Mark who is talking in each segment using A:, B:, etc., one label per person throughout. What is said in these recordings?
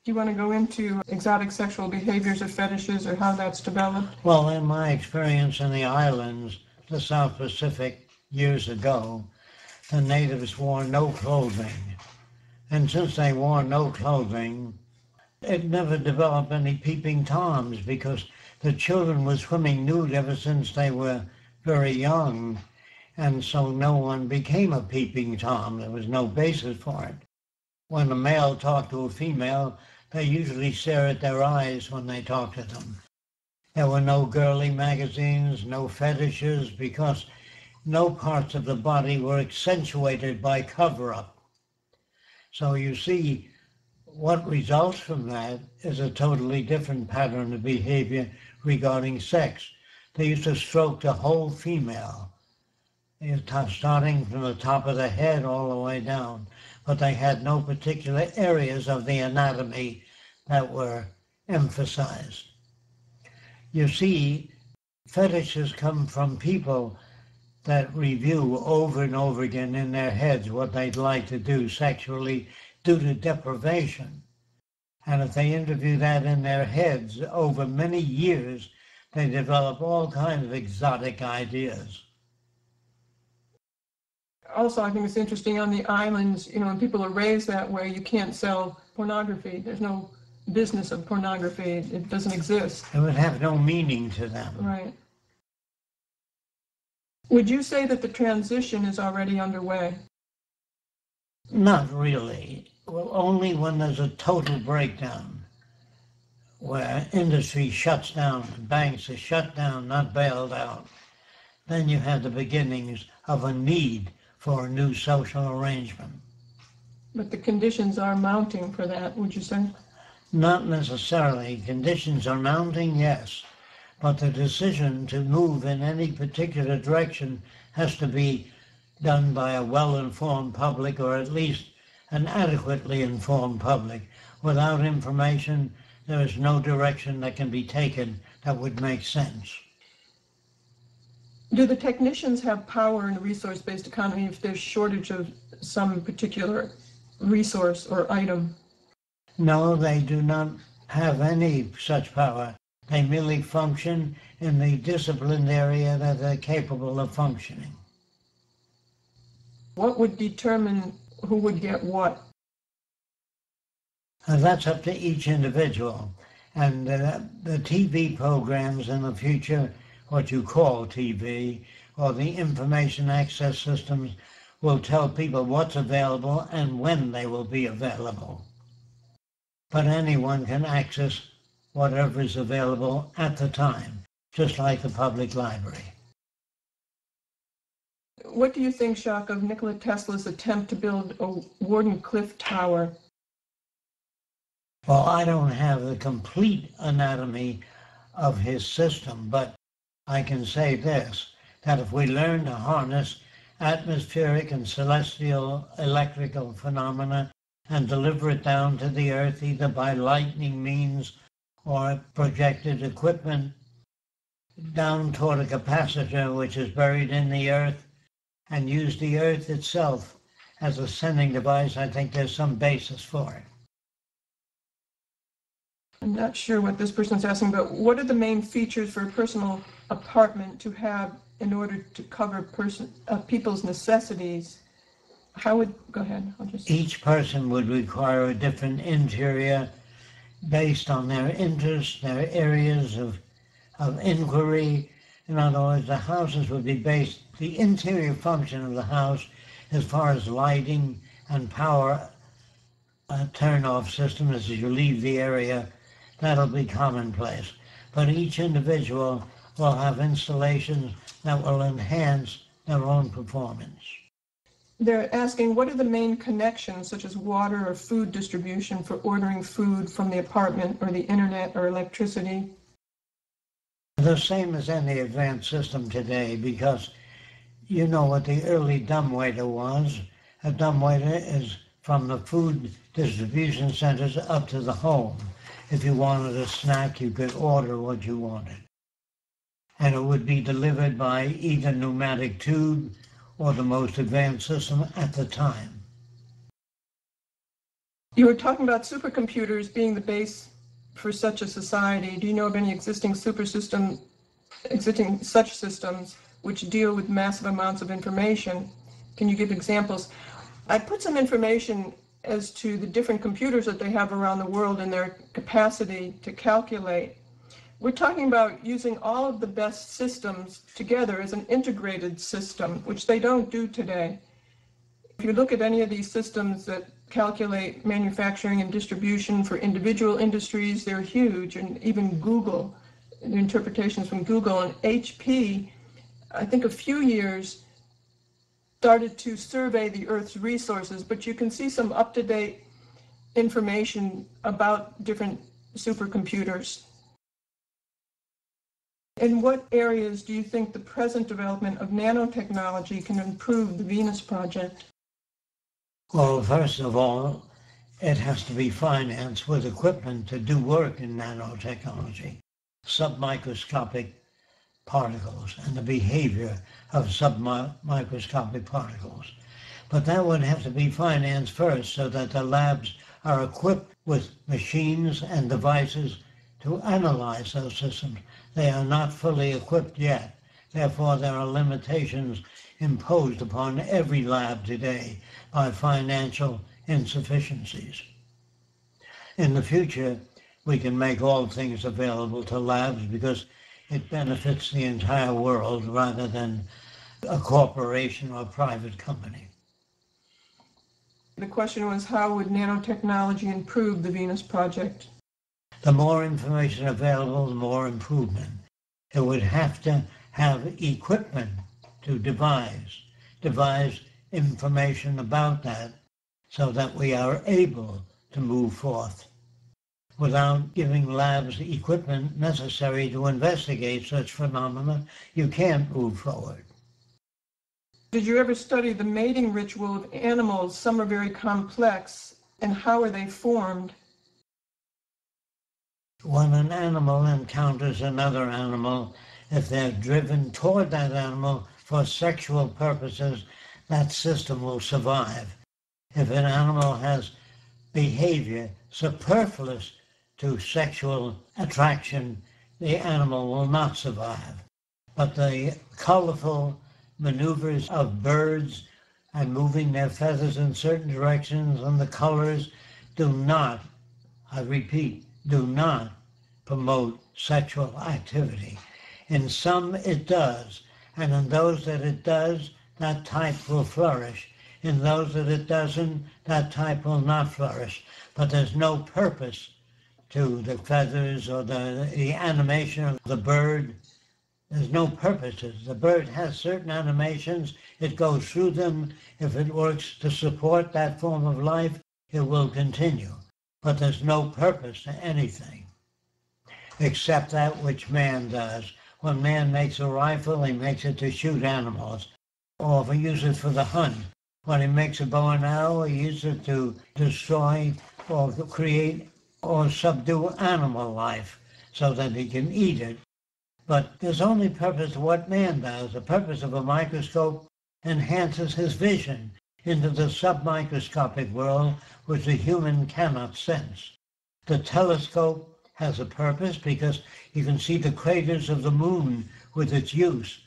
A: Do you want to go into exotic sexual behaviors or fetishes or how that's developed?
B: Well, in my experience in the islands, the South Pacific, years ago, the natives wore no clothing. And since they wore no clothing, it never developed any peeping toms because the children were swimming nude ever since they were very young. And so no one became a peeping tom. There was no basis for it. When a male talked to a female, they usually stare at their eyes when they talk to them. There were no girly magazines, no fetishes, because no parts of the body were accentuated by cover-up. So you see, what results from that is a totally different pattern of behavior regarding sex. They used to stroke the whole female, starting from the top of the head all the way down, but they had no particular areas of the anatomy that were emphasized. You see, fetishes come from people that review over and over again in their heads what they'd like to do sexually due to deprivation. And if they interview that in their heads over many years, they develop all kinds of exotic ideas.
A: Also, I think it's interesting on the islands, when people are raised that way, you can't sell pornography. There's no business of pornography. It doesn't exist.
B: It would have no meaning to them.
A: Right. Would you say that the transition is already underway?
B: Not really. Well, only when there's a total breakdown, where industry shuts down, banks are shut down, not bailed out. Then you have the beginnings of a need for a new social arrangement.
A: But the conditions are mounting for that, would you say?
B: Not necessarily. Conditions are mounting, yes. But the decision to move in any particular direction has to be done by a well-informed public, or at least an adequately informed public. Without information, there is no direction that can be taken that would make sense.
A: Do the technicians have power in a resource-based economy if there's shortage of some particular resource or item?
B: No, they do not have any such power. They merely function in the disciplined area that they're capable of functioning.
A: What would determine who would get what?
B: That's up to each individual. And the TV programs in the future, what you call TV, or the information access systems, will tell people what's available and when they will be available. But anyone can access whatever is available at the time, just like the public library.
A: What do you think, Jacque, of Nikola Tesla's attempt to build a Wardenclyffe Tower?
B: Well, I don't have the complete anatomy of his system, but I can say this, that if we learn to harness atmospheric and celestial electrical phenomena and deliver it down to the earth either by lightning means or projected equipment down toward a capacitor which is buried in the earth, and use the earth itself as a sending device, I think there's some basis for it.
A: I'm not sure what this person's asking, but what are the main features for a personal apartment to have in order to cover people's necessities? Go ahead.
B: Each person would require a different interior based on their interests, their areas of inquiry. In other words, the houses would be based, the interior function of the house as far as lighting and power turn-off system as you leave the area, that'll be commonplace. But each individual will have installations that will enhance their own performance.
A: They're asking, what are the main connections, such as water or food distribution, for ordering food from the apartment or the internet or electricity?
B: The same as any advanced system today, because you know what the early dumbwaiter was. A dumbwaiter is from the food distribution centers up to the home. If you wanted a snack, you could order what you wanted. And it would be delivered by either pneumatic tube or the most advanced system at the time.
A: You were talking about supercomputers being the base for such a society. Do you know of any existing such systems which deal with massive amounts of information? Can you give examples? I put some information as to the different computers that they have around the world and their capacity to calculate. We're talking about using all of the best systems together as an integrated system, which they don't do today. If you look at any of these systems that calculate manufacturing and distribution for individual industries, they're huge, and even Google, the interpretations from Google and HP, I think a few years started to survey the Earth's resources, but you can see some up-to-date information about different supercomputers. In what areas do you think the present development of nanotechnology can improve the Venus Project?
B: Well, first of all, it has to be financed with equipment to do work in nanotechnology, submicroscopic particles, and the behavior of submicroscopic particles. But that would have to be financed first so that the labs are equipped with machines and devices to analyze those systems. They are not fully equipped yet. Therefore, there are limitations imposed upon every lab today by financial insufficiencies. In the future, we can make all things available to labs because it benefits the entire world rather than a corporation or private company.
A: The question was, how would nanotechnology improve the Venus Project?
B: The more information available, the more improvement. It would have to have equipment to devise information about that so that we are able to move forth. Without giving labs the equipment necessary to investigate such phenomena, you can't move forward.
A: Did you ever study the mating ritual of animals? Some are very complex, and how are they formed?
B: When an animal encounters another animal, if they're driven toward that animal for sexual purposes, that system will survive. If an animal has behavior superfluous to sexual attraction, the animal will not survive. But the colorful maneuvers of birds and moving their feathers in certain directions and the colors do not, I repeat, do not promote sexual activity. In some it does, and in those that it does, that type will flourish. In those that it doesn't, that type will not flourish. But there's no purpose to the feathers or the animation of the bird. There's no purposes. The bird has certain animations. It goes through them. If it works to support that form of life, it will continue. But there's no purpose to anything except that which man does. When man makes a rifle, he makes it to shoot animals, or if he uses it for the hunt. When he makes a bow and arrow, he uses it to destroy or to create or subdue animal life so that he can eat it. But there's only purpose to what man does. The purpose of a microscope enhances his vision into the submicroscopic world which the human cannot sense. The telescope has a purpose because you can see the craters of the moon with its use.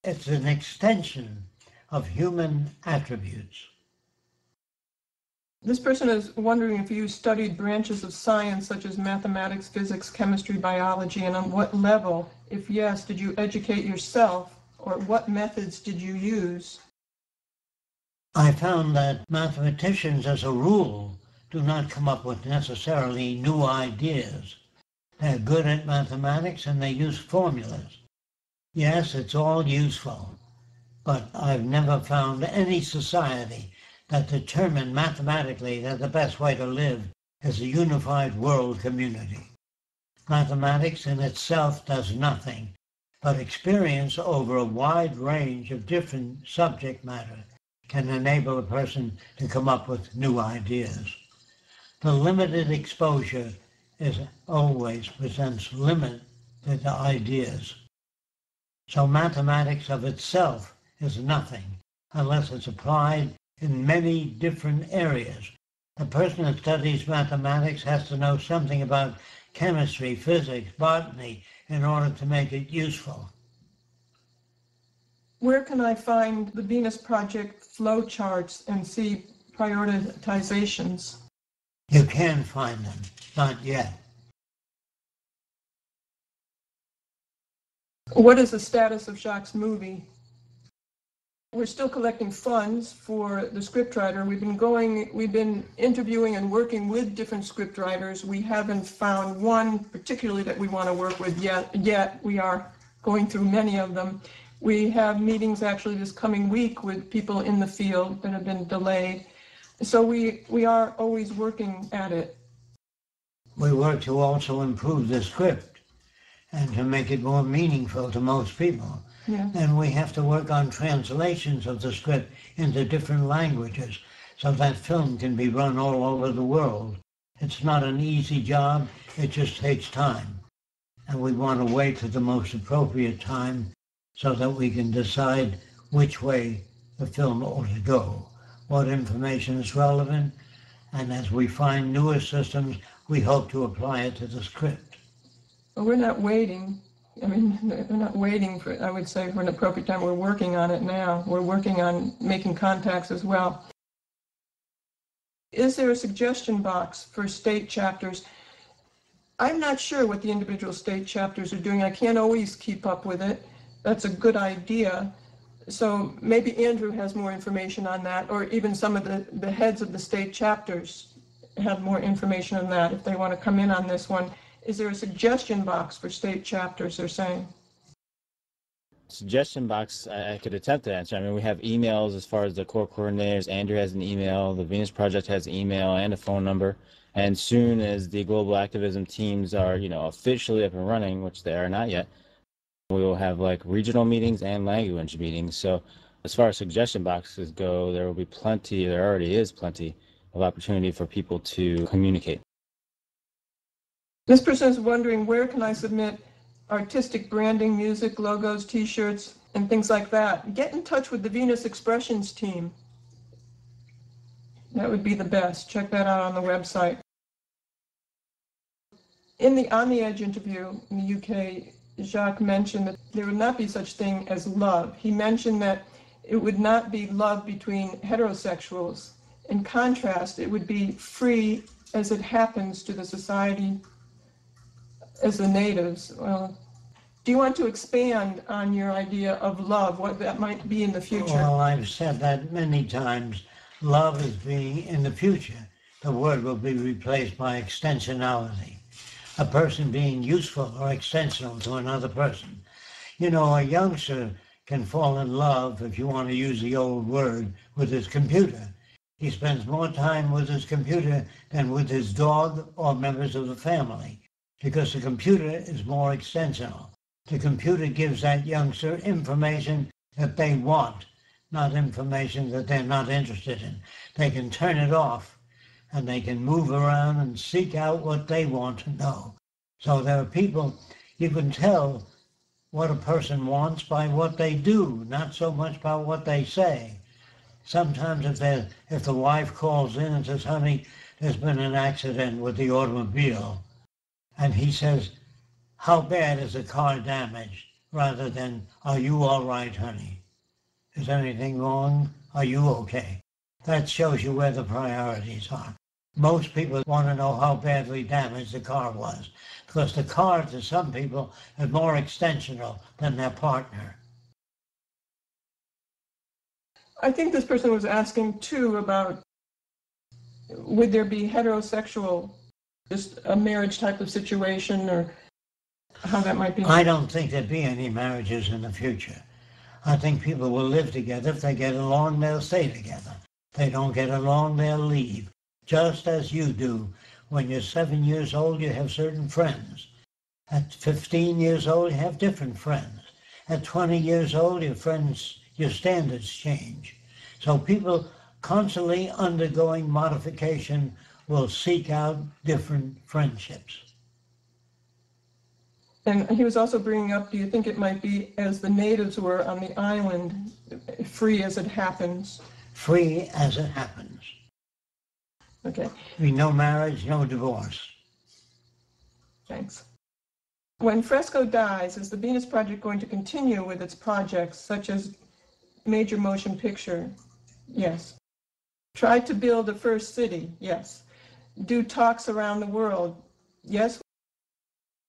B: It's an extension of human attributes.
A: This person is wondering if you studied branches of science such as mathematics, physics, chemistry, biology, and on what level? If yes, did you educate yourself, or what methods did you use?
B: I found that mathematicians, as a rule, do not come up with necessarily new ideas. They're good at mathematics and they use formulas. Yes, it's all useful, but I've never found any society that determined mathematically that the best way to live is a unified world community. Mathematics in itself does nothing, but experience over a wide range of different subject matter can enable a person to come up with new ideas. The limited exposure always presents limited ideas. So mathematics of itself is nothing unless it's applied in many different areas. The person that studies mathematics has to know something about chemistry, physics, botany in order to make it useful.
A: Where can I find the Venus Project flowcharts and see prioritizations?
B: You can find them, not yet.
A: What is the status of Jacque's movie? We're still collecting funds for the scriptwriter. We've been interviewing and working with different scriptwriters. We haven't found one particularly that we want to work with yet. We are going through many of them. We have meetings actually this coming week with people in the field that have been delayed. So we are always working at it.
B: We work to also improve the script and to make it more meaningful to most people.
A: Yeah.
B: And we have to work on translations of the script into different languages so that film can be run all over the world. It's not an easy job, it just takes time. And we want to wait to the most appropriate time so that we can decide which way the film ought to go, what information is relevant, and as we find newer systems, we hope to apply it to the script.
A: But we're not waiting. I mean, we're not waiting for, I would say, for an appropriate time. We're working on it now. We're working on making contacts as well. Is there a suggestion box for state chapters? I'm not sure what the individual state chapters are doing. I can't always keep up with it. That's a good idea. So maybe Andrew has more information on that, or even some of the heads of the state chapters have more information on that if they want to come in on this one. Is there a suggestion box for state chapters, they're saying?
C: Suggestion box, I could attempt to answer. I mean, we have emails as far as the core coordinators. Andrew has an email. The Venus Project has an email and a phone number. And soon as the global activism teams are, officially up and running, which they are not yet, we will have like regional meetings and language meetings. So as far as suggestion boxes go, there will be plenty, there already is plenty of opportunity for people to communicate.
A: This person is wondering, where can I submit artistic branding, music, logos, t-shirts, and things like that? Get in touch with the Venus Expressions team. That would be the best. Check that out on the website. In the On the Edge interview in the UK, Jacque mentioned that there would not be such thing as love. He mentioned that it would not be love between heterosexuals. In contrast, it would be free as it happens to the society as the natives. Well, do you want to expand on your idea of love, what that might be in the future?
B: Well, I've said that many times. Love is being in the future. The word will be replaced by extensionality. A person being useful or extensional to another person. A youngster can fall in love, if you want to use the old word, with his computer. He spends more time with his computer than with his dog or members of the family, because the computer is more extensional. The computer gives that youngster information that they want, not information that they're not interested in. They can turn it off and they can move around and seek out what they want to know. So there are people, you can tell what a person wants by what they do, not so much by what they say. Sometimes if the wife calls in and says, honey, there's been an accident with the automobile, and he says, how bad is the car damaged, rather than, are you all right, honey? Is anything wrong? Are you okay? That shows you where the priorities are. Most people want to know how badly damaged the car was, because the car, to some people, is more extensional than their partner.
A: I think this person was asking, too, about would there be heterosexual, just a marriage type of situation, or how that might be?
B: I don't think there'd be any marriages in the future. I think people will live together. If they get along, they'll stay together. If they don't get along, they'll leave. Just as you do. When you're 7 years old, you have certain friends. At 15 years old, you have different friends. At 20 years old, your standards change. So people constantly undergoing modification will seek out different friendships.
A: And he was also bringing up, do you think it might be as the natives were on the island, free as it happens?
B: Free as it happens.
A: Okay,
B: Be no marriage, no divorce.
A: thanks. When Fresco dies, is the Venus Project going to continue with its projects, such as major motion picture? Yes. Try to build a first city? Yes. Do talks around the world? Yes.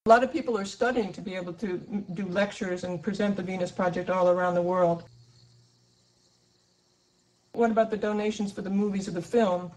A: A lot of people are studying to be able to do lectures and present the Venus Project all around the world. What about the donations for the movies or the film?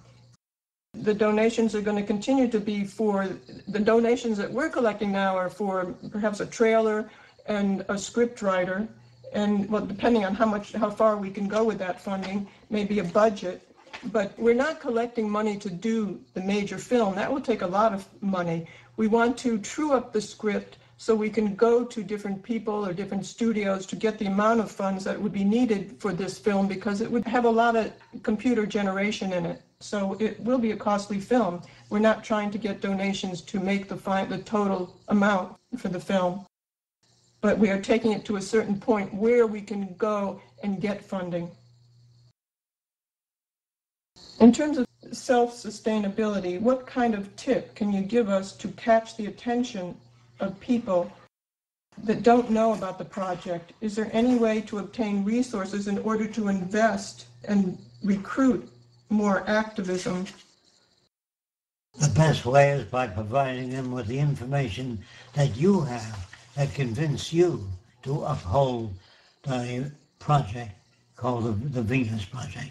A: The donations are going to continue to be for, the donations that we're collecting now are for perhaps a trailer and a script writer, and well, depending on how far we can go with that funding, maybe a budget. But we're not collecting money to do the major film. That will take a lot of money. We want to true up the script so we can go to different people or different studios to get the amount of funds that would be needed for this film, because it would have a lot of computer generation in it. So it will be a costly film. We're not trying to get donations to make the total amount for the film, but we are taking it to a certain point where we can go and get funding. In terms of self-sustainability, what kind of tip can you give us to catch the attention of people that don't know about the project? Is there any way to obtain resources in order to invest and recruit more activism?
B: The best way is by providing them with the information that you have that convince you to uphold the project called the Venus Project.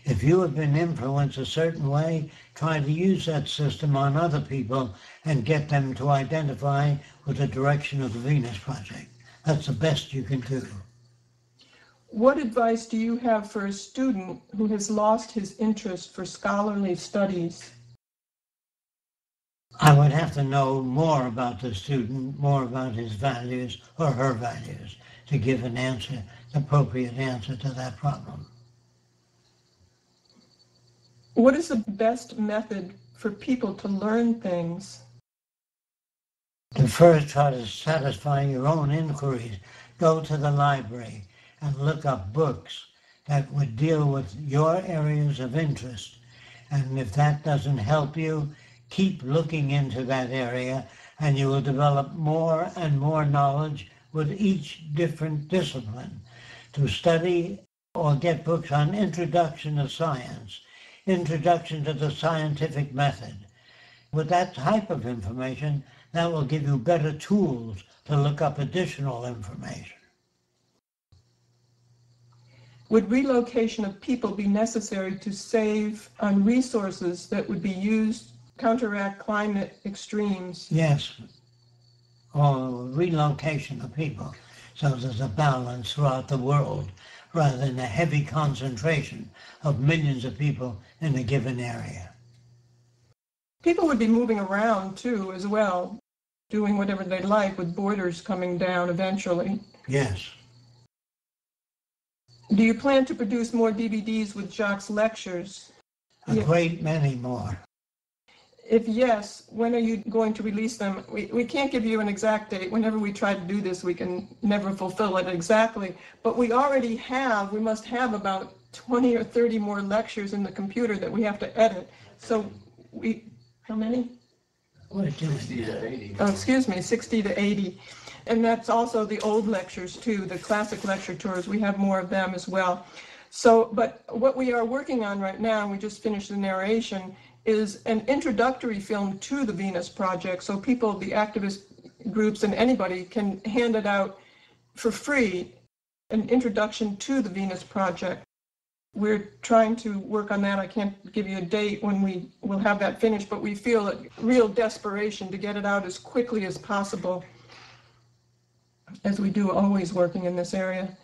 B: If you have been influenced a certain way, try to use that system on other people and get them to identify with the direction of the Venus Project. That's the best you can do.
A: What advice do you have for a student who has lost his interest for scholarly studies?
B: I would have to know more about the student, more about his values or her values, to give an answer, an appropriate answer to that problem.
A: What is the best method for people to learn things?
B: To first try to satisfy your own inquiries, go to the library and look up books that would deal with your areas of interest. And if that doesn't help you, keep looking into that area and you will develop more and more knowledge with each different discipline. To study or get books on introduction to science, introduction to the scientific method. With that type of information, that will give you better tools to look up additional information.
A: Would relocation of people be necessary to save on resources that would be used to counteract climate extremes?
B: Yes, or relocation of people, so there's a balance throughout the world rather than a heavy concentration of millions of people in a given area.
A: People would be moving around too as well, doing whatever they like, with borders coming down eventually.
B: Yes.
A: Do you plan to produce more DVDs with Jacque's lectures?
B: A great many more.
A: If yes, when are you going to release them? We can't give you an exact date. Whenever we try to do this, we can never fulfill it exactly. But we already have, we must have about 20 or 30 more lectures in the computer that we have to edit. So how many?
D: 60 to 80.
A: Oh, excuse me, 60 to 80. And that's also the old lectures too, the classic lecture tours. We have more of them as well. So, but what we are working on right now, and we just finished the narration, is an introductory film to the Venus Project, so people, the activist groups and anybody can hand it out for free, an introduction to the Venus Project. We're trying to work on that. I can't give you a date when we will have that finished, but we feel a real desperation to get it out as quickly as possible, as we do always working in this area.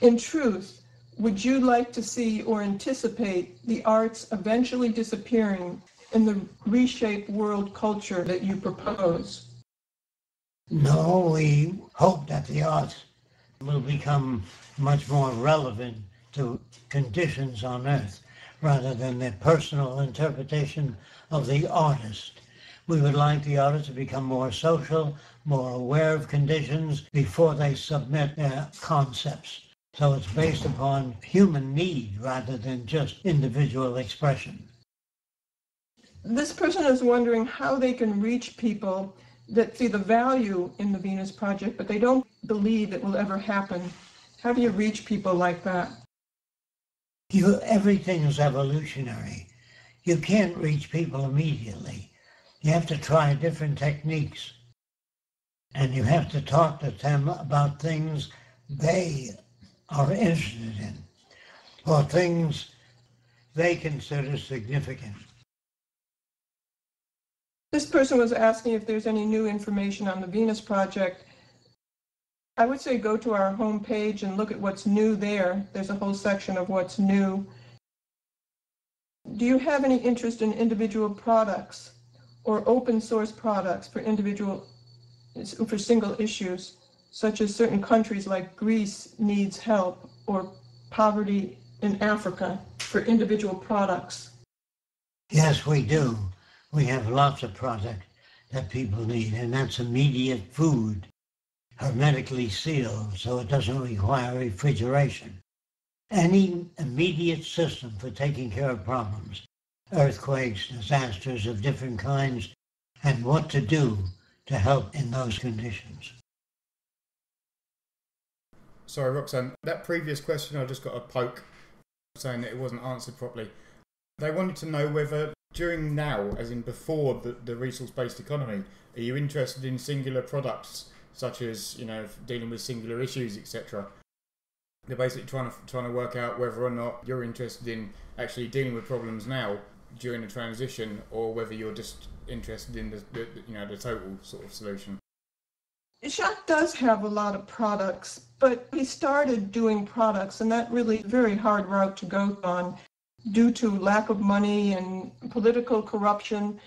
A: In truth, would you like to see or anticipate the arts eventually disappearing in the reshaped world culture that you propose?
B: No, we hope that the arts will become much more relevant to conditions on Earth rather than the personal interpretation of the artist. We would like the artists to become more social, more aware of conditions before they submit their concepts. So it's based upon human need rather than just individual expression.
A: This person is wondering how they can reach people that see the value in the Venus Project, but they don't believe it will ever happen. How do you reach people like that?
B: Everything is evolutionary. You can't reach people immediately. You have to try different techniques. And you have to talk to them about things they are interested in, or things they consider significant.
A: This person was asking if there's any new information on the Venus Project. I would say go to our homepage and look at what's new there. There's a whole section of what's new. Do you have any interest in individual products or open source products for single issues, such as certain countries like Greece needs help, or poverty in Africa for individual products?
B: Yes, we do. We have lots of product that people need, and that's immediate food, hermetically sealed, so it doesn't require refrigeration. Any immediate system for taking care of problems, earthquakes, disasters of different kinds, and what to do to help in those conditions.
E: Sorry, Roxanne, that previous question I just got a poke saying that it wasn't answered properly. They wanted to know whether during now, as in before the resource-based economy, are you interested in singular products such as, dealing with singular issues, etc.? They're basically trying to work out whether or not you're interested in actually dealing with problems now during the transition, or whether you're just interested in the total sort of solution.
A: Jacque does have a lot of products, but he started doing products, and that really very hard route to go on due to lack of money and political corruption.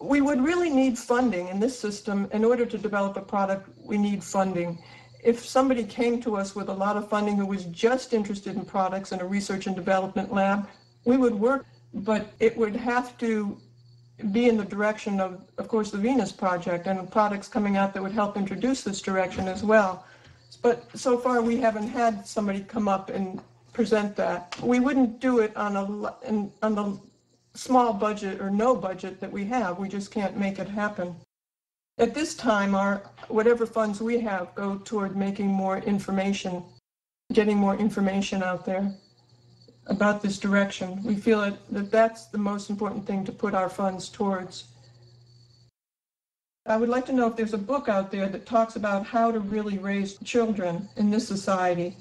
A: We would really need funding in this system. In order to develop a product, we need funding. If somebody came to us with a lot of funding who was just interested in products in a research and development lab, we would work, but it would have to be in the direction of course, the Venus Project and products coming out that would help introduce this direction as well. But so far we haven't had somebody come up and present that. We wouldn't do it on the small budget or no budget that we have. We just can't make it happen. At this time, whatever funds we have go toward making more information, getting more information out there about this direction. We feel that that's the most important thing to put our funds towards. I would like to know if there's a book out there that talks about how to really raise children in this society.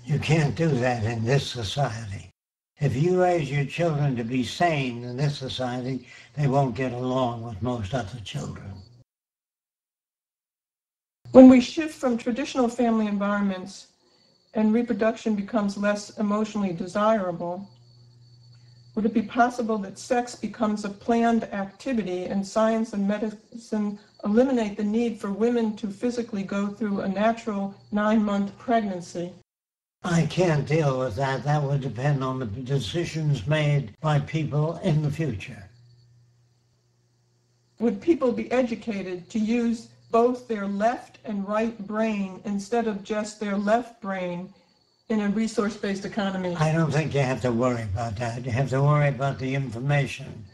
B: You can't do that in this society. If you raise your children to be sane in this society, they won't get along with most other children.
A: When we shift from traditional family environments and reproduction becomes less emotionally desirable, would it be possible that sex becomes a planned activity and science and medicine eliminate the need for women to physically go through a natural 9-month pregnancy?
B: I can't deal with that. That would depend on the decisions made by people in the future.
A: Would people be educated to use both their left and right brain instead of just their left brain in a resource-based economy?
B: I don't think you have to worry about that. You have to worry about the information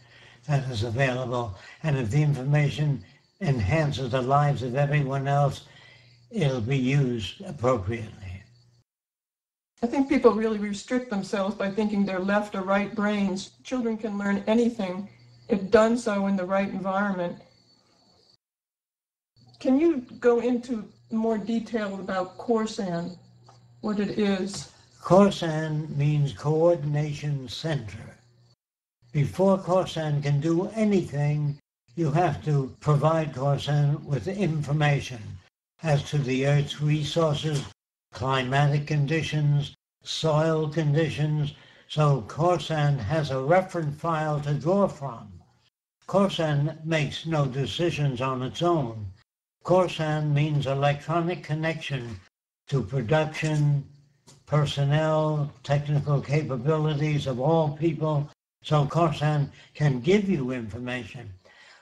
B: that is available. And if the information enhances the lives of everyone else, it'll be used appropriately.
A: I think people really restrict themselves by thinking they're left or right brains. Children can learn anything if done so in the right environment. Can you go into more detail about CORSAN, what it is?
B: CORSAN means Coordination Center. Before CORSAN can do anything, you have to provide CORSAN with information as to the Earth's resources, climatic conditions, soil conditions, so CORSAN has a reference file to draw from. CORSAN makes no decisions on its own. CORSAN means electronic connection to production, personnel, technical capabilities of all people, so CORSAN can give you information.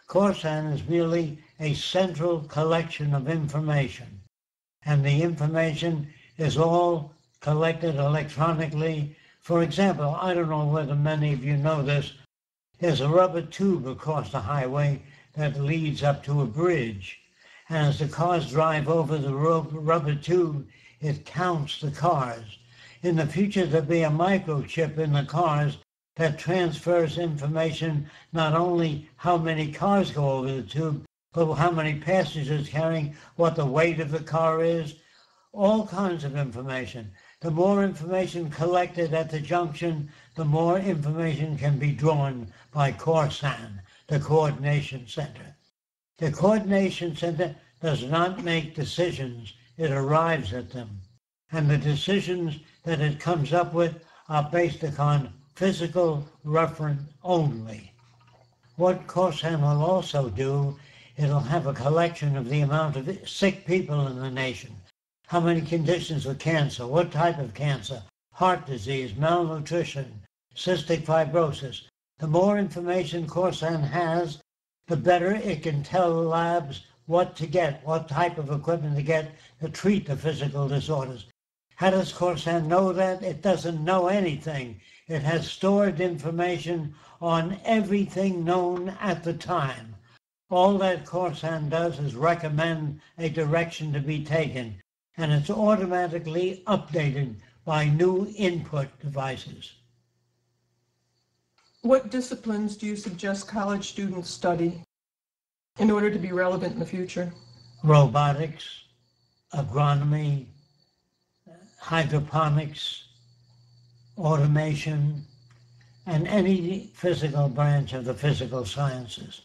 B: CORSAN is merely a central collection of information, and the information is all collected electronically. For example, I don't know whether many of you know this, there's a rubber tube across the highway that leads up to a bridge. And as the cars drive over the rubber tube, it counts the cars. In the future, there'll be a microchip in the cars that transfers information, not only how many cars go over the tube, but how many passengers carrying, what the weight of the car is, all kinds of information. The more information collected at the junction, the more information can be drawn by CORSAN, the Coordination Center. The Coordination Center does not make decisions, it arrives at them. And the decisions that it comes up with are based upon physical reference only. What CORSAN will also do, it'll have a collection of the amount of sick people in the nation. How many conditions of cancer, what type of cancer, heart disease, malnutrition, cystic fibrosis. The more information CORSAN has, the better it can tell labs what to get, what type of equipment to get to treat the physical disorders. How does CORSAN know that? It doesn't know anything. It has stored information on everything known at the time. All that CORSAN does is recommend a direction to be taken, and it's automatically updated by new input devices.
A: What disciplines do you suggest college students study in order to be relevant in the future?
B: Robotics, agronomy, hydroponics, automation, and any physical branch of the physical sciences.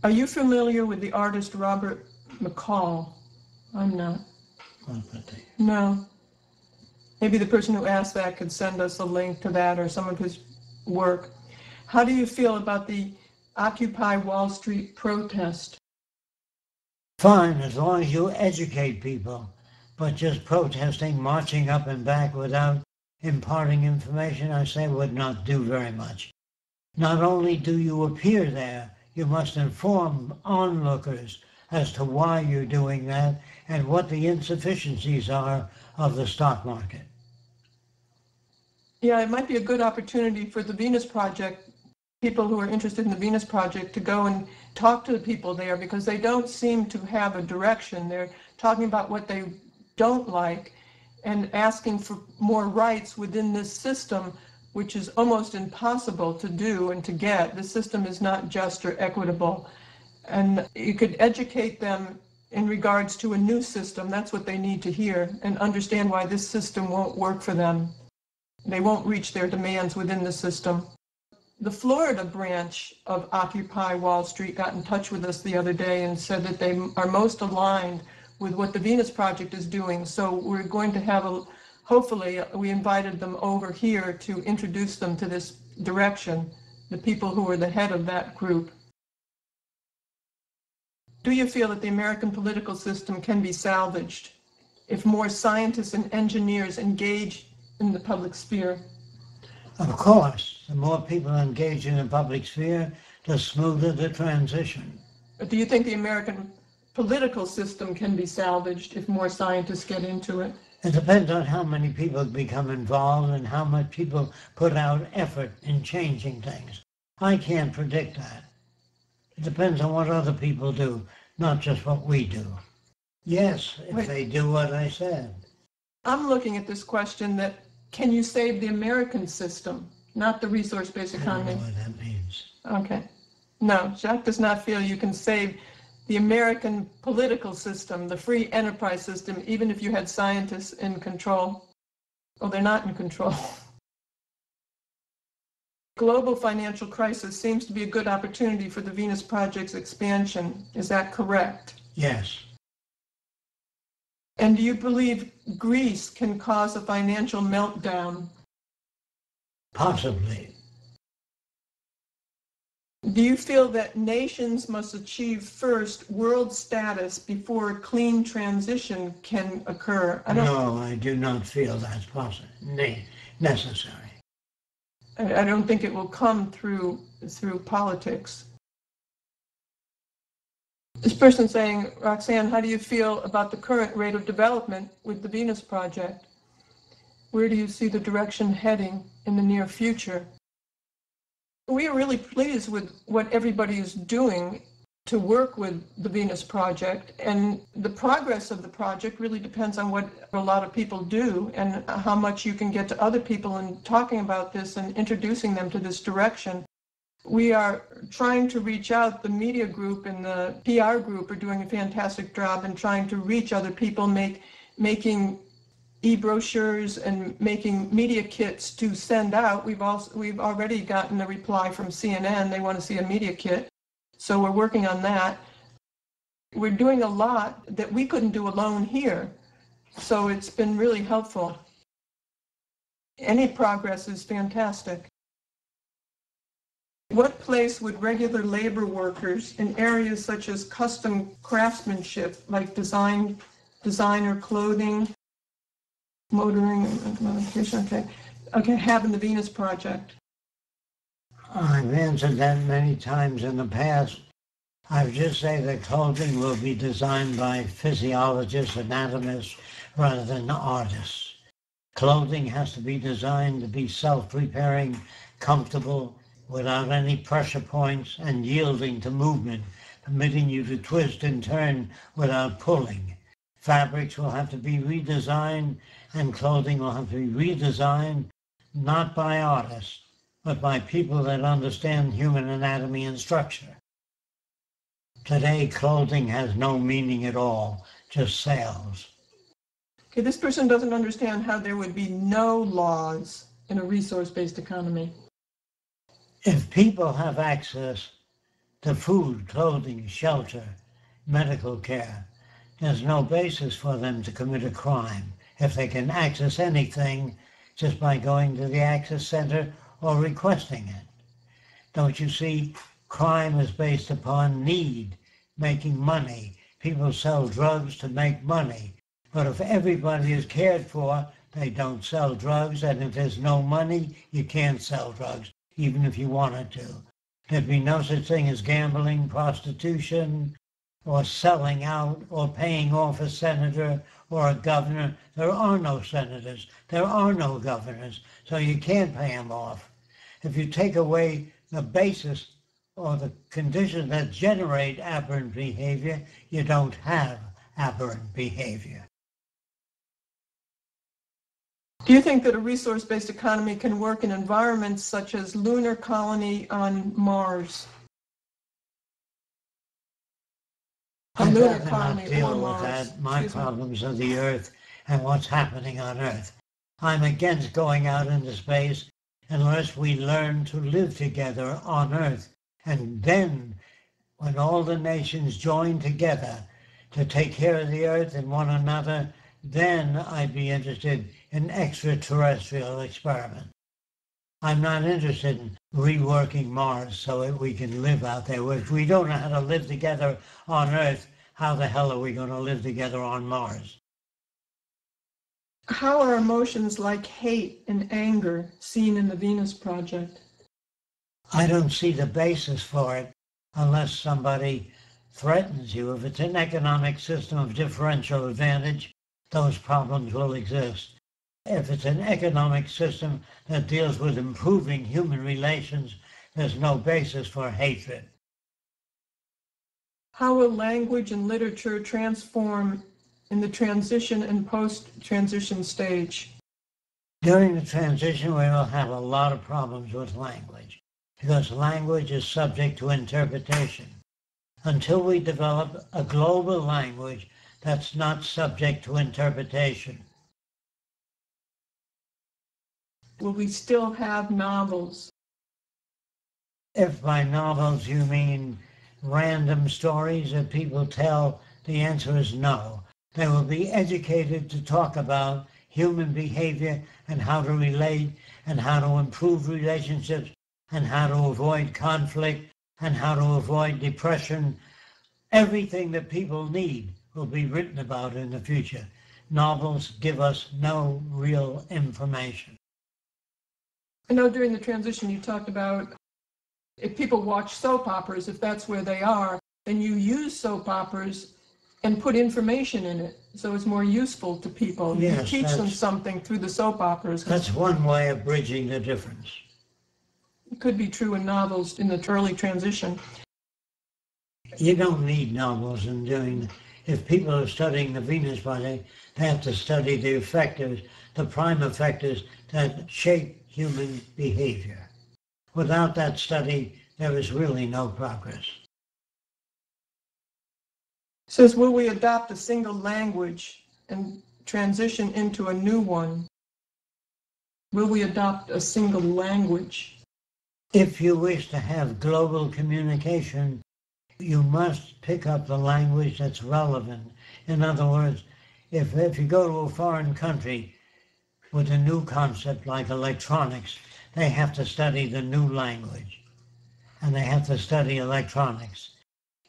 A: Are you familiar with the artist Robert McCall? I'm not. No. Maybe the person who asked that could send us a link to that or some of his work. How do you feel about the Occupy Wall Street protest?
B: Fine, as long as you educate people, but just protesting, marching up and back without imparting information, I say would not do very much. Not only do you appear there, you must inform onlookers as to why you're doing that and what the insufficiencies are of the stock market.
A: Yeah, it might be a good opportunity for the Venus Project, people who are interested in the Venus Project, to go and talk to the people there, because they don't seem to have a direction. They're talking about what they don't like and asking for more rights within this system, which is almost impossible to do and to get. The system is not just or equitable. And you could educate them in regards to a new system. That's what they need to hear, and understand why this system won't work for them. They won't reach their demands within the system. The Florida branch of Occupy Wall Street got in touch with us the other day and said that they are most aligned with what the Venus Project is doing. So we're going to have hopefully, we invited them over here to introduce them to this direction, the people who are the head of that group. Do you feel that the American political system can be salvaged if more scientists and engineers engage in the public sphere?
B: Of course, the more people engage in the public sphere, the smoother the transition.
A: But do you think the American political system can be salvaged if more scientists get into it?
B: It depends on how many people become involved and how much people put out effort in changing things. I can't predict that. It depends on what other people do, not just what we do. Yes, if they do what I said.
A: I'm looking at this question that, can you save the American system, not the resource-based economy?
B: I don't know what that means.
A: Okay. No, Jacque does not feel you can save the American political system, the free enterprise system, even if you had scientists in control. Oh, they're not in control. Global financial crisis seems to be a good opportunity for the Venus Project's expansion. Is that correct?
B: Yes.
A: And do you believe Greece can cause a financial meltdown?
B: Possibly.
A: Do you feel that nations must achieve first world status before a clean transition can occur?
B: No, I do not feel that's possible, necessary.
A: I don't think it will come through politics. This person saying, Roxanne, how do you feel about the current rate of development with the Venus Project? Where do you see the direction heading in the near future? We are really pleased with what everybody is doing to work with the Venus Project, and the progress of the project really depends on what a lot of people do and how much you can get to other people in talking about this and introducing them to this direction. We are trying to reach out. The media group and the PR group are doing a fantastic job in trying to reach other people, making e-brochures and making media kits to send out. We've already gotten a reply from CNN. They want to see a media kit. So we're working on that. We're doing a lot that we couldn't do alone here. So it's been really helpful. Any progress is fantastic. What place would regular labor workers in areas such as custom craftsmanship, like designer clothing, motoring, okay, have in the Venus Project?
B: I've answered that many times in the past. I would just say that clothing will be designed by physiologists, anatomists, rather than artists. Clothing has to be designed to be self-repairing, comfortable, without any pressure points, and yielding to movement, permitting you to twist and turn without pulling. Fabrics will have to be redesigned, and clothing will have to be redesigned, not by artists, but by people that understand human anatomy and structure. Today, clothing has no meaning at all, just sales.
A: Okay, this person doesn't understand how there would be no laws in a resource-based economy.
B: If people have access to food, clothing, shelter, medical care, there's no basis for them to commit a crime if they can access anything just by going to the access center or requesting it. Don't you see, crime is based upon need, making money. People sell drugs to make money. But if everybody is cared for, they don't sell drugs, and if there's no money, you can't sell drugs, even if you wanted to. There'd be no such thing as gambling, prostitution, or selling out, or paying off a senator or a governor. There are no senators. There are no governors, so you can't pay them off. If you take away the basis or the conditions that generate aberrant behavior, you don't have aberrant behavior.
A: Do you think that a resource-based economy can work in environments such as lunar colony on Mars?
B: I'd rather not deal with that. My problems are the Earth and what's happening on Earth. I'm against going out into space unless we learn to live together on Earth. And then, when all the nations join together to take care of the Earth and one another, then I'd be interested in extraterrestrial experiment. I'm not interested in reworking Mars so that we can live out there. If we don't know how to live together on Earth, how the hell are we going to live together on Mars?
A: How are emotions like hate and anger seen in the Venus Project?
B: I don't see the basis for it unless somebody threatens you. If it's an economic system of differential advantage, those problems will exist. If it's an economic system that deals with improving human relations, there's no basis for hatred.
A: How will language and literature transform in the transition and post-transition stage?
B: During the transition, we will have a lot of problems with language, because language is subject to interpretation. Until we develop a global language that's not subject to interpretation.
A: Will we still have novels?
B: If by novels you mean random stories that people tell, the answer is no. They will be educated to talk about human behavior and how to relate and how to improve relationships and how to avoid conflict and how to avoid depression. Everything that people need will be written about in the future. Novels give us no real information.
A: I know during the transition you talked about if people watch soap operas, if that's where they are, then you use soap operas and put information in it, so it's more useful to people.
B: Yes,
A: You teach them
B: that's-
A: something through the soap operas.
B: That's one way of bridging the difference.
A: It could be true in novels in the early transition.
B: You don't need novels in doing. If people are studying the Venus Project, they have to study the effectors, the prime effectors that shape human behavior. Without that study, there is really no progress.
A: Says, will we adopt a single language and transition into a new one? Will we adopt a single language?
B: If you wish to have global communication, you must pick up the language that's relevant. In other words, if you go to a foreign country with a new concept like electronics, they have to study the new language, and they have to study electronics.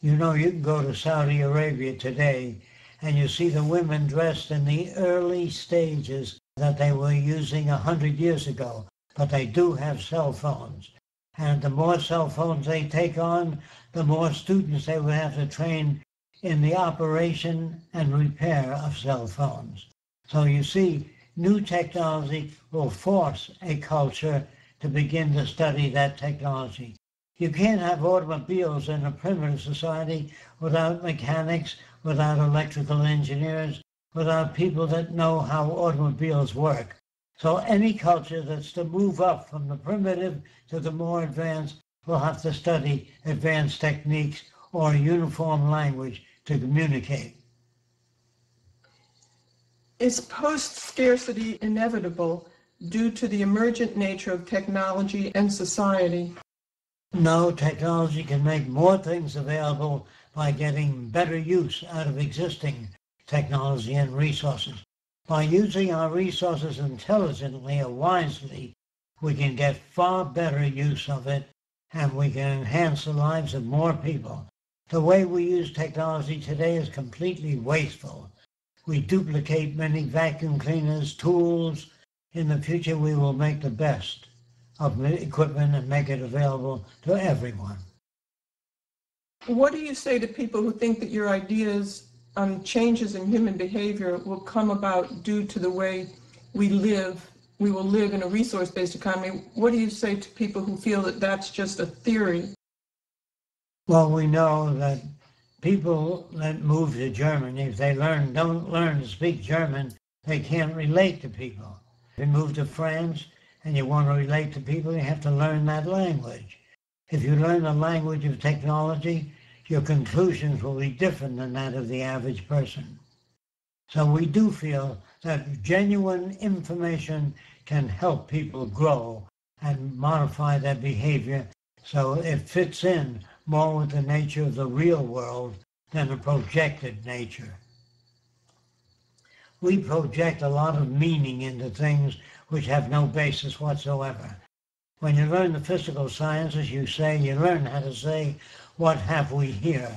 B: You know, you can go to Saudi Arabia today and you see the women dressed in the early stages that they were using 100 years ago, but they do have cell phones. And the more cell phones they take on, the more students they will have to train in the operation and repair of cell phones. So you see, new technology will force a culture to begin to study that technology. You can't have automobiles in a primitive society without mechanics, without electrical engineers, without people that know how automobiles work. So any culture that's to move up from the primitive to the more advanced will have to study advanced techniques or a uniform language to communicate.
A: Is post-scarcity inevitable due to the emergent nature of technology and society?
B: No, technology can make more things available by getting better use out of existing technology and resources. By using our resources intelligently or wisely, we can get far better use of it, and we can enhance the lives of more people. The way we use technology today is completely wasteful. We duplicate many vacuum cleaners, tools. In the future, we will make the best of equipment and make it available to everyone.
A: What do you say to people who think that your ideas on changes in human behavior will come about due to the way we live? We will live in a resource-based economy. What do you say to people who feel that that's just a theory?
B: Well, we know that people that move to Germany, if they don't learn to speak German, they can't relate to people. If you move to France and you want to relate to people, you have to learn that language. If you learn the language of technology, your conclusions will be different than that of the average person. So we do feel that genuine information can help people grow and modify their behavior so it fits in more with the nature of the real world than a projected nature. We project a lot of meaning into things which have no basis whatsoever. When you learn the physical sciences, you learn how to say, what have we here?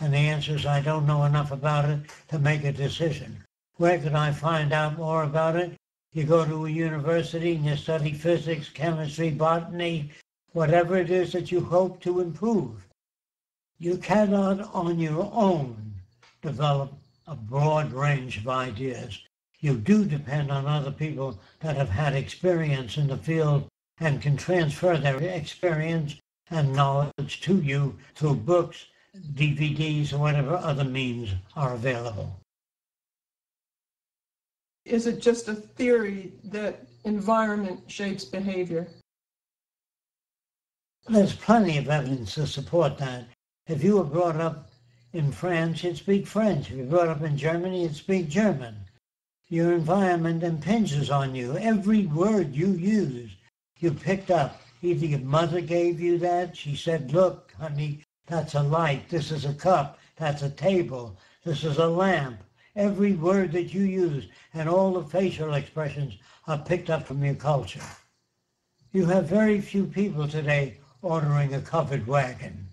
B: And the answer is, I don't know enough about it to make a decision. Where could I find out more about it? You go to a university and you study physics, chemistry, botany, whatever it is that you hope to improve. You cannot on your own develop a broad range of ideas. You do depend on other people that have had experience in the field and can transfer their experience and knowledge to you through books, DVDs, or whatever other means are available.
A: Is it just a theory that environment shapes behavior?
B: There's plenty of evidence to support that. If you were brought up in France, you'd speak French. If you were brought up in Germany, you'd speak German. Your environment impinges on you. Every word you use, you picked up. Either your mother gave you that. She said, look, honey, that's a light. This is a cup. That's a table. This is a lamp. Every word that you use and all the facial expressions are picked up from your culture. You have very few people today ordering a covered wagon.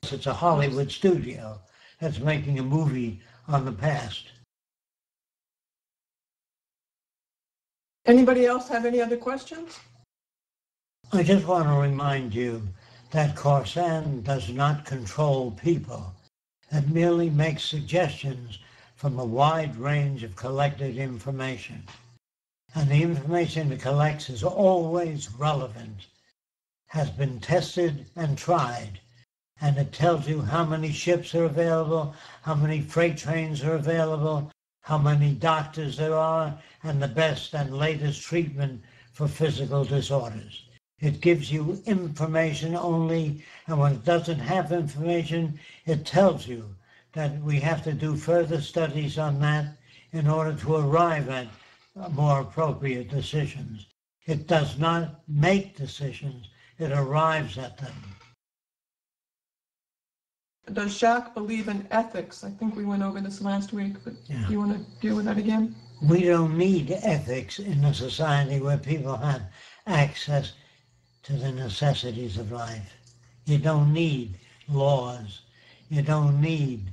B: It's a Hollywood studio that's making a movie on the past.
A: Anybody else have any other questions?
B: I just want to remind you that Roxanne does not control people. It merely makes suggestions from a wide range of collected information. And the information it collects is always relevant, has been tested and tried, and it tells you how many ships are available, how many freight trains are available, how many doctors there are, and the best and latest treatment for physical disorders. It gives you information only, and when it doesn't have information, it tells you that we have to do further studies on that in order to arrive at more appropriate decisions. It does not make decisions, it arrives at them.
A: Does Jacque believe in ethics? I think we went over this last week, but
B: Yeah.
A: do you want to deal with that again?
B: We don't need ethics in a society where people have access to the necessities of life. You don't need laws. You don't need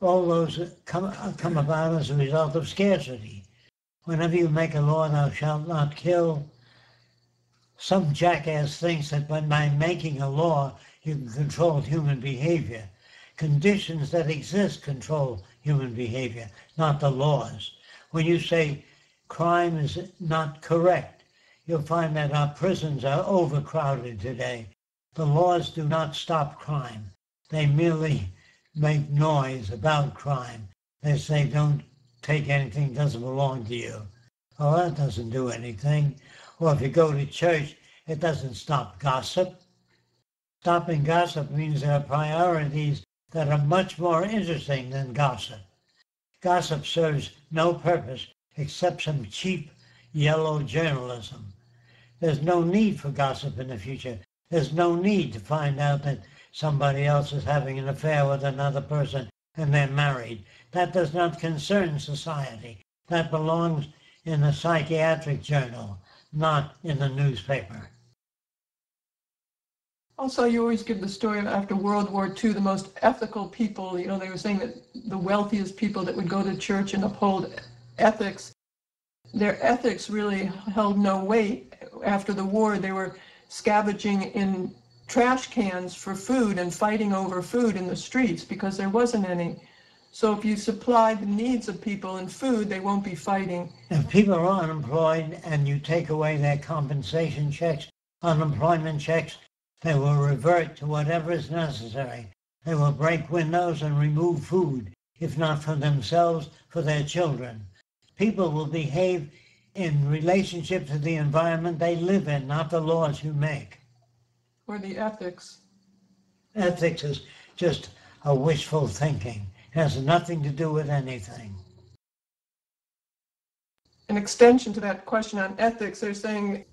B: all those that come about as a result of scarcity. Whenever you make a law, thou shalt not kill, some jackass thinks that by making a law, you can control human behavior. Conditions that exist control human behavior, not the laws. When you say crime is not correct, you'll find that our prisons are overcrowded today. The laws do not stop crime. They merely make noise about crime. They say don't take anything that doesn't belong to you. Well, that doesn't do anything. Or if you go to church, it doesn't stop gossip. Stopping gossip means there are priorities that are much more interesting than gossip. Gossip serves no purpose except some cheap yellow journalism. There's no need for gossip in the future. There's no need to find out that somebody else is having an affair with another person and they're married. That does not concern society. That belongs in a psychiatric journal, not in the newspaper.
A: Also, you always give the story of after World War II, the most ethical people, they were saying that the wealthiest people that would go to church and uphold ethics, their ethics really held no weight. After the war, they were scavenging in trash cans for food and fighting over food in the streets because there wasn't any. So if you supply the needs of people in food, they won't be fighting.
B: If people are unemployed and you take away their compensation checks, unemployment checks, they will revert to whatever is necessary. They will break windows and remove food, if not for themselves, for their children. People will behave in relationship to the environment they live in, not the laws you make.
A: Or the ethics.
B: Ethics is just a wishful thinking. It has nothing to do with anything.
A: An extension to that question on ethics, they're saying,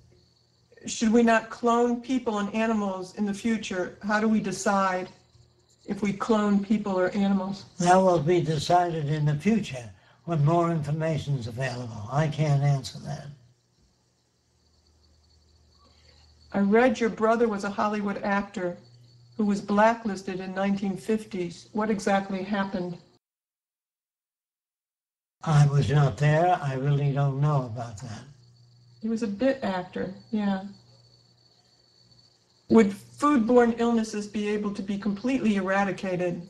A: should we not clone people and animals in the future? How do we decide if we clone people or animals?
B: That will be decided in the future when more information is available. I can't answer that.
A: I read your brother was a Hollywood actor who was blacklisted in 1950s. What exactly happened?
B: I was not there. I really don't know about that.
A: He was a bit actor, yeah. Would foodborne illnesses be able to be completely eradicated?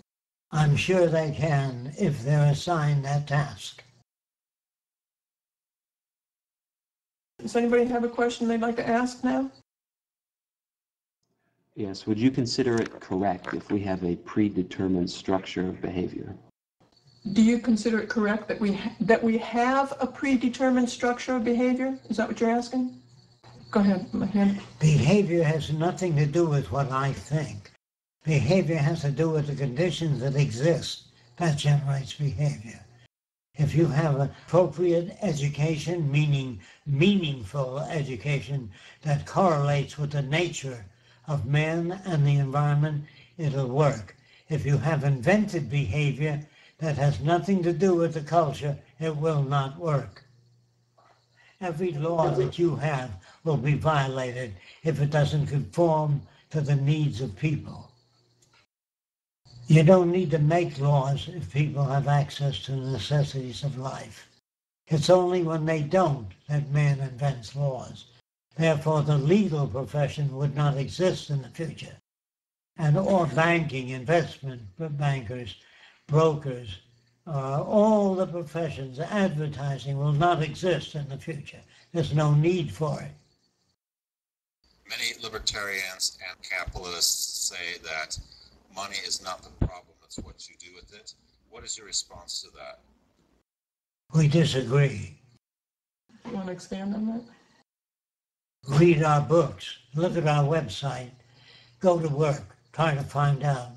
B: I'm sure they can if they're assigned that task.
A: Does anybody have a question they'd like to ask now?
F: Yes, would you consider it correct if we have a predetermined structure of behavior?
A: Do you consider it correct that we have a predetermined structure of behavior? Is that what you're asking? Go ahead, my hand.
B: Behavior has nothing to do with what I think. Behavior has to do with the conditions that exist. That generates behavior. If you have appropriate education, meaning meaningful education that correlates with the nature of man and the environment, it'll work. If you have invented behavior that has nothing to do with the culture, it will not work. Every law that you have will be violated if it doesn't conform to the needs of people. You don't need to make laws if people have access to the necessities of life. It's only when they don't that man invents laws. Therefore, the legal profession would not exist in the future. and or banking, investment bankers, brokers, all the professions, advertising will not exist in the future. There's no need for it.
G: Many libertarians and capitalists say that money is not the problem, it's what you do with it. What is your response to that?
B: We disagree.
A: You want to expand on that?
B: Read our books, look at our website, go to work, try to find out.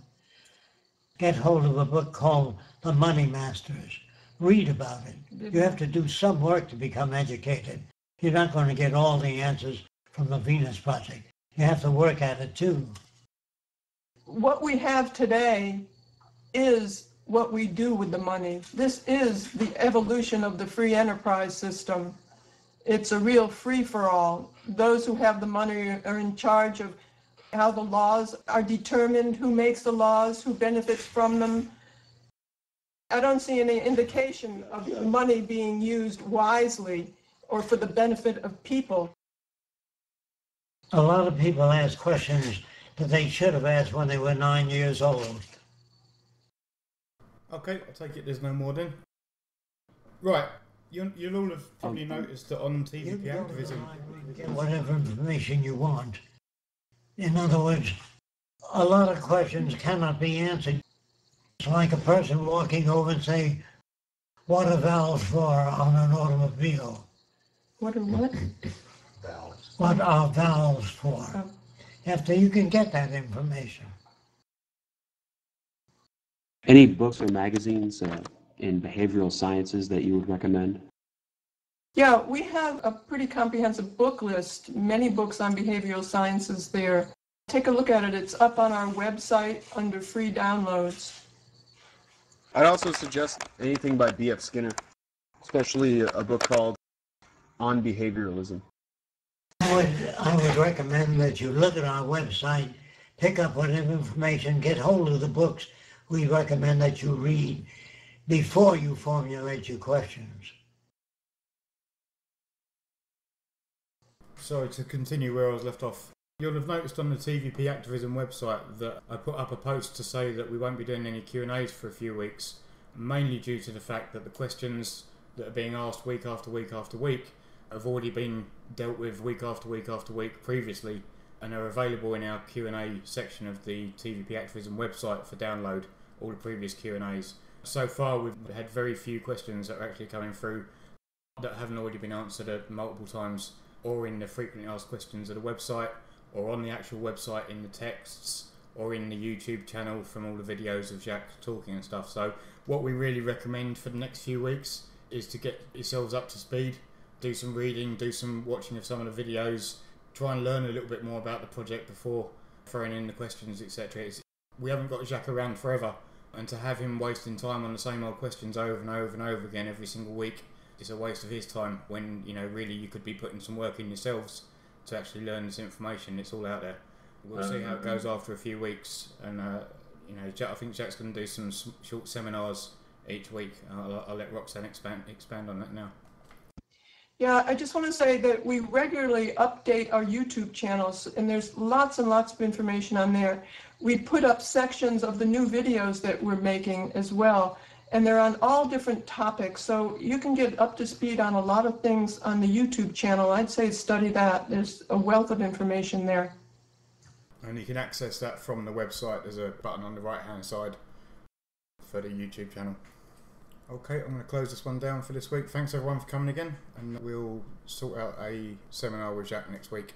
B: Get hold of a book called The Money Masters. Read about it. You have to do some work to become educated. You're not going to get all the answers from the Venus Project. You have to work at it too.
A: What we have today is what we do with the money. This is the evolution of the free enterprise system. It's a real free-for-all. Those who have the money are in charge of how the laws are determined, who makes the laws, who benefits from them. I don't see any indication of the money being used wisely or for the benefit of people.
B: A lot of people ask questions that they should have asked when they were 9 years old.
E: Okay, I take it there's no more then. Right, you'll all have probably noticed that on TVP Activism...
B: Get whatever information you want. In other words, a lot of questions cannot be answered. It's like a person walking over and saying, what are valves for on an automobile?
A: What are what?
D: Valves.
B: What are valves for?
A: Oh.
B: After you can get that information.
F: Any books or magazines in behavioral sciences that you would recommend?
A: Yeah, we have a pretty comprehensive book list, many books on behavioral sciences there. Take a look at it. It's up on our website under free downloads.
H: I'd also suggest anything by B.F. Skinner, especially a book called On Behavioralism.
B: I would recommend that you look at our website, pick up whatever information, get hold of the books we recommend that you read before you formulate your questions.
E: Sorry, to continue where I was left off. You'll have noticed on the TVP Activism website that I put up a post to say that we won't be doing any Q&As for a few weeks, mainly due to the fact that the questions that are being asked week after week after week have already been dealt with week after week after week previously and are available in our Q&A section of the TVP Activism website for download, all the previous Q&As. So far we've had very few questions that are actually coming through that haven't already been answered multiple times, or in the frequently asked questions of the website, or on the actual website in the texts, or in the YouTube channel from all the videos of Jacque talking and stuff. So what we really recommend for the next few weeks is to get yourselves up to speed, do some reading, do some watching of some of the videos, try and learn a little bit more about the project before throwing in the questions, etc. We haven't got Jacque around forever, and to have him wasting time on the same old questions over and over and over again every single week is a waste of his time, when, you know, really you could be putting some work in yourselves to actually learn this information. It's all out there. We'll see how it goes after a few weeks, and you know, I think Jacque's going to do some short seminars each week. I'll let Roxanne expand on that now.
A: Yeah, I just want to say that we regularly update our YouTube channels, and there's lots and lots of information on there. We put up sections of the new videos that we're making as well, and they're on all different topics, so you can get up to speed on a lot of things on the YouTube channel. I'd say study that. There's a wealth of information there.
E: And you can access that from the website. There's a button on the right hand side for the YouTube channel. Okay, I'm going to close this one down for this week. Thanks everyone for coming again, and we'll sort out a seminar with Jacque next week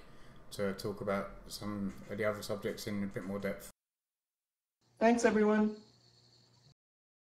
E: to talk about some of the other subjects in a bit more depth.
A: Thanks everyone.